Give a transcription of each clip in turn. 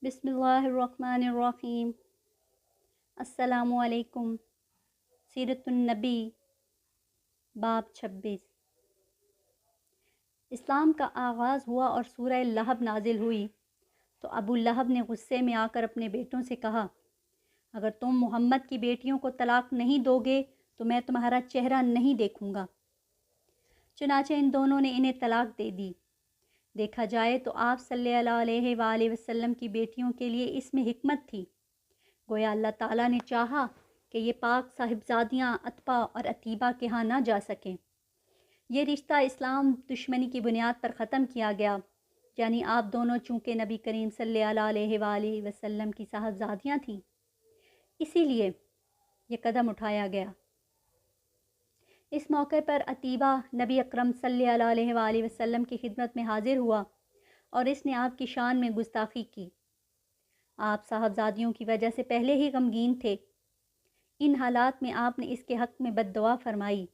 بسم اللہ الرحمن الرحیم۔ السلام علیکم۔ سیرت النبی باب 26۔ اسلام کا آغاز ہوا اور سورہ لہب نازل ہوئی تو ابو لہب نے غصے میں آ کر اپنے بیٹوں سے کہا، اگر تم محمد کی بیٹیوں کو طلاق نہیں دو گے تو میں تمہارا چہرہ نہیں دیکھوں گا۔ چنانچہ ان دونوں نے انہیں طلاق دے دی۔ دیکھا جائے تو آپ صلی اللہ علیہ وآلہ وسلم کی بیٹیوں کے لیے اس میں حکمت تھی۔ گویا اللہ تعالیٰ نے چاہا کہ یہ پاک صاحبزادیاں عتبہ اور عتیبہ کے ہاں نہ جا سکیں۔ یہ رشتہ اسلام دشمنی کی بنیاد پر ختم کیا گیا، یعنی آپ دونوں چونکہ نبی کریم صلی اللہ علیہ وآلہ وسلم کی صاحبزادیاں تھیں، اسی لیے یہ قدم اٹھایا گیا۔ اس موقع پر عتیبہ نبی اکرم صلی اللہ علیہ وآلہ وسلم کی خدمت میں حاضر ہوا اور اس نے آپ کی شان میں گستاخی کی۔ آپ صاحبزادیوں کی وجہ سے پہلے ہی غمگین تھے۔ ان حالات میں آپ نے اس کے حق میں بد دعا فرمائی،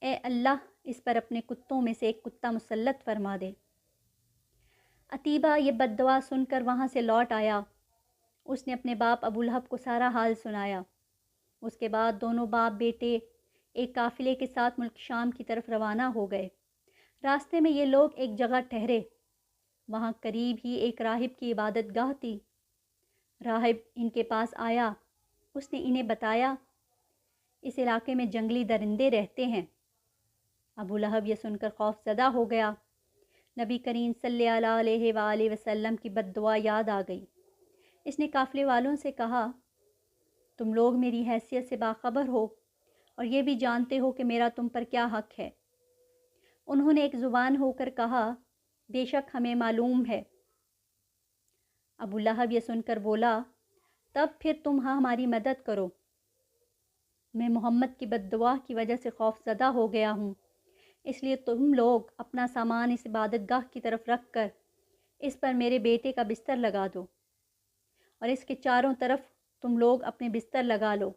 اے اللہ اس پر اپنے کتوں میں سے ایک کتا مسلط فرما دے۔ عتیبہ یہ بد دعا سن کر وہاں سے لوٹ آیا۔ اس نے اپنے باپ ابو لہب کو سارا حال سنایا۔ اس کے بعد دونوں باپ بیٹے ایک قافلے کے ساتھ ملک شام کی طرف روانہ ہو گئے۔ راستے میں یہ لوگ ایک جگہ ٹھہرے۔ وہاں قریب ہی ایک راہب کی عبادت گاہ تھی۔ راہب ان کے پاس آیا۔ اس نے انہیں بتایا، اس علاقے میں جنگلی درندے رہتے ہیں۔ ابو لہب یہ سن کر خوف زدہ ہو گیا۔ نبی کریم صلی اللہ علیہ وآلہ وسلم کی بد دعا یاد آ گئی۔ اس نے قافلے والوں سے کہا، تم لوگ میری حیثیت سے باخبر ہو اور یہ بھی جانتے ہو کہ میرا تم پر کیا حق ہے۔ انہوں نے ایک زبان ہو کر کہا، بے شک ہمیں معلوم ہے۔ ابو لہب یہ سن کر بولا، تب پھر تم ہماری مدد کرو۔ میں محمد کی بد دعا کی وجہ سے خوف زدہ ہو گیا ہوں، اس لیے تم لوگ اپنا سامان اس عبادت گاہ کی طرف رکھ کر اس پر میرے بیٹے کا بستر لگا دو اور اس کے چاروں طرف تم لوگ اپنے بستر لگا لو۔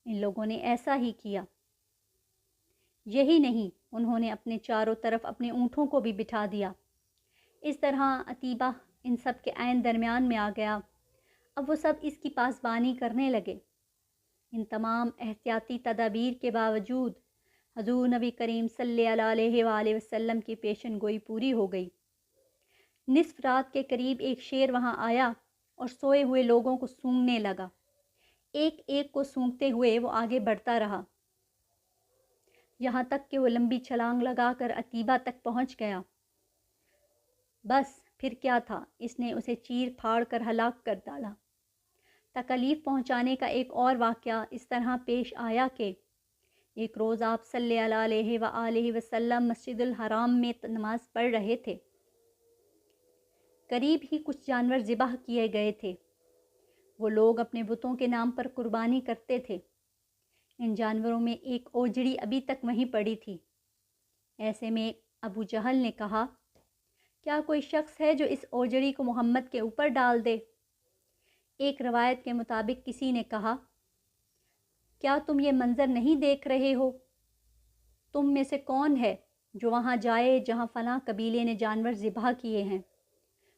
ان لوگوں نے ایسا ہی کیا۔ یہی نہیں، انہوں نے اپنے چاروں طرف اپنے اونٹوں کو بھی بٹھا دیا۔ اس طرح عتیبہ ان سب کے عین درمیان میں آ گیا۔ اب وہ سب اس کی پاسبانی کرنے لگے۔ ان تمام احتیاطی تدابیر کے باوجود حضور نبی کریم صلی اللہ علیہ وآلہ وسلم کی پیشن گوئی پوری ہو گئی۔ نصف رات کے قریب ایک شیر وہاں آیا اور سوئے ہوئے لوگوں کو سونگھنے لگا۔ ایک ایک کو سونگھتے ہوئے وہ آگے بڑھتا رہا، یہاں تک کہ وہ لمبی چھلانگ لگا کر عتیبہ تک پہنچ گیا۔ بس پھر کیا تھا، اس نے اسے چیر پھاڑ کر ہلاک کر ڈالا۔ تکلیف پہنچانے کا ایک اور واقعہ اس طرح پیش آیا کہ ایک روز آپ صلی اللہ علیہ وآلہ وسلم مسجد الحرام میں نماز پڑھ رہے تھے۔ قریب ہی کچھ جانور ذبح کیے گئے تھے۔ وہ لوگ اپنے بتوں کے نام پر قربانی کرتے تھے۔ ان جانوروں میں ایک اوجڑی ابھی تک وہیں پڑی تھی۔ ایسے میں ابو جہل نے کہا، کیا کوئی شخص ہے جو اس اوجڑی کو محمد کے اوپر ڈال دے؟ ایک روایت کے مطابق کسی نے کہا، کیا تم یہ منظر نہیں دیکھ رہے ہو؟ تم میں سے کون ہے جو وہاں جائے جہاں فلاں قبیلے نے جانور ذبح کیے ہیں؟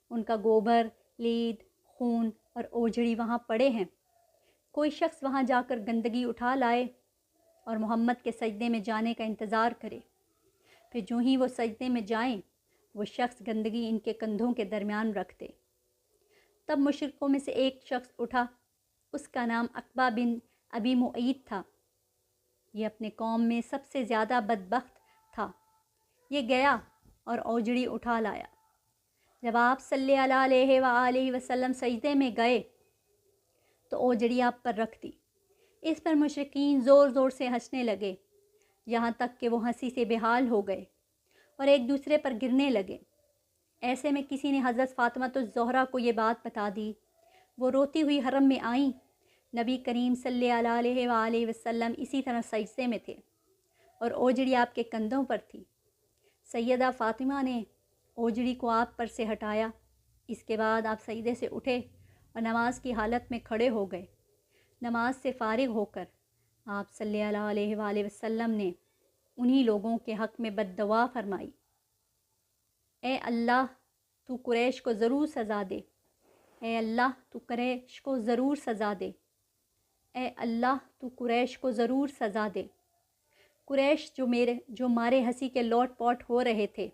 ان کا گوبر، لید، خون اور اوجڑی وہاں پڑے ہیں۔ کوئی شخص وہاں جا کر گندگی اٹھا لائے اور محمد کے سجدے میں جانے کا انتظار کرے۔ پھر جو ہی وہ سجدے میں جائیں، وہ شخص گندگی ان کے کندھوں کے درمیان رکھ دے۔ تب مشرکوں میں سے ایک شخص اٹھا، اس کا نام عقبہ بن ابی معیط تھا۔ یہ اپنے قوم میں سب سے زیادہ بدبخت تھا۔ یہ گیا اور اوجڑی اٹھا لایا۔ جب آپ صلی اللہ علیہ وآلہ وسلم سجدے میں گئے تو اوجڑی آپ پر رکھ دی۔ اس پر مشرکین زور زور سے ہنسنے لگے، یہاں تک کہ وہ ہنسی سے بحال ہو گئے اور ایک دوسرے پر گرنے لگے۔ ایسے میں کسی نے حضرت فاطمہ الزہرا کو یہ بات بتا دی۔ وہ روتی ہوئی حرم میں آئیں۔ نبی کریم صلی اللہ علیہ وآلہ وسلم اسی طرح سجدے میں تھے اور اوجڑی آپ کے کندھوں پر تھی۔ سیدہ فاطمہ نے اوجڑی کو آپ پر سے ہٹایا۔ اس کے بعد آپ سجدے سے اٹھے اور نماز کی حالت میں کھڑے ہو گئے۔ نماز سے فارغ ہو کر آپ صلی اللہ علیہ وآلہ وسلم نے انہی لوگوں کے حق میں بد دعا فرمائی، اے اللہ تو قریش کو ضرور سزا دے، اے اللہ تو قریش کو ضرور سزا دے، اے اللہ تو قریش کو ضرور سزا دے۔ قریش جو مارے ہنسی کے لوٹ پوٹ ہو رہے تھے،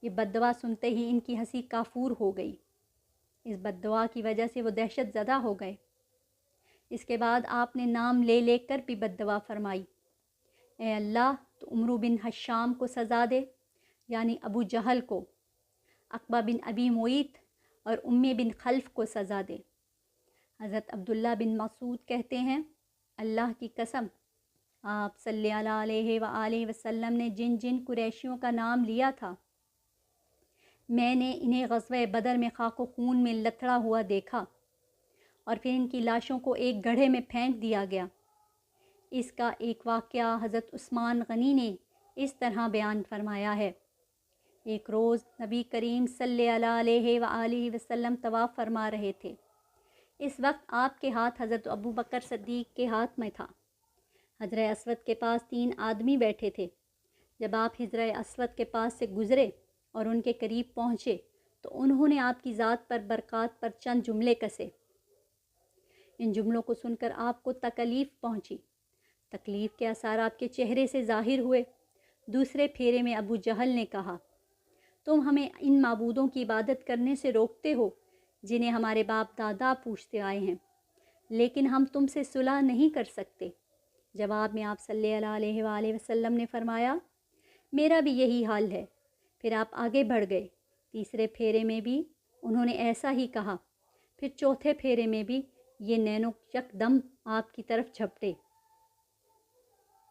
یہ بد دعا سنتے ہی ان کی ہنسی کافور ہو گئی۔ اس بد دعا کی وجہ سے وہ دہشت زدہ ہو گئے۔ اس کے بعد آپ نے نام لے لے کر بھی بد دعا فرمائی، اے اللہ تو عمرو بن حشام کو سزا دے، یعنی ابو جہل کو، عقبہ بن ابی معیط اور امی بن خلف کو سزا دے۔ حضرت عبداللہ بن مسعود کہتے ہیں، اللہ کی قسم، آپ صلی اللہ علیہ وآلہ وسلم نے جن جن قریشیوں کا نام لیا تھا، میں نے انہیں غزوہ بدر میں خاک و خون میں لتھڑا ہوا دیکھا، اور پھر ان کی لاشوں کو ایک گڑھے میں پھینک دیا گیا۔ اس کا ایک واقعہ حضرت عثمان غنی نے اس طرح بیان فرمایا ہے۔ ایک روز نبی کریم صلی اللہ علیہ وآلہ وسلم طواف فرما رہے تھے۔ اس وقت آپ کے ہاتھ حضرت ابو بکر صدیق کے ہاتھ میں تھا۔ حجر اسود کے پاس 3 آدمی بیٹھے تھے۔ جب آپ حجر اسود کے پاس سے گزرے اور ان کے قریب پہنچے تو انہوں نے آپ کی ذات پر برکات پر چند جملے کسے۔ ان جملوں کو سن کر آپ کو تکلیف پہنچی۔ تکلیف کے آثار آپ کے چہرے سے ظاہر ہوئے۔ دوسرے پھیرے میں ابو جہل نے کہا، تم ہمیں ان معبودوں کی عبادت کرنے سے روکتے ہو جنہیں ہمارے باپ دادا پوجتے آئے ہیں، لیکن ہم تم سے صلح نہیں کر سکتے۔ جواب میں آپ صلی اللہ علیہ وآلہ وسلم نے فرمایا، میرا بھی یہی حال ہے۔ پھر آپ آگے بڑھ گئے۔ تیسرے پھیرے میں بھی انہوں نے ایسا ہی کہا۔ پھر چوتھے پھیرے میں بھی یہ نینو یک دم آپ کی طرف جھپٹے۔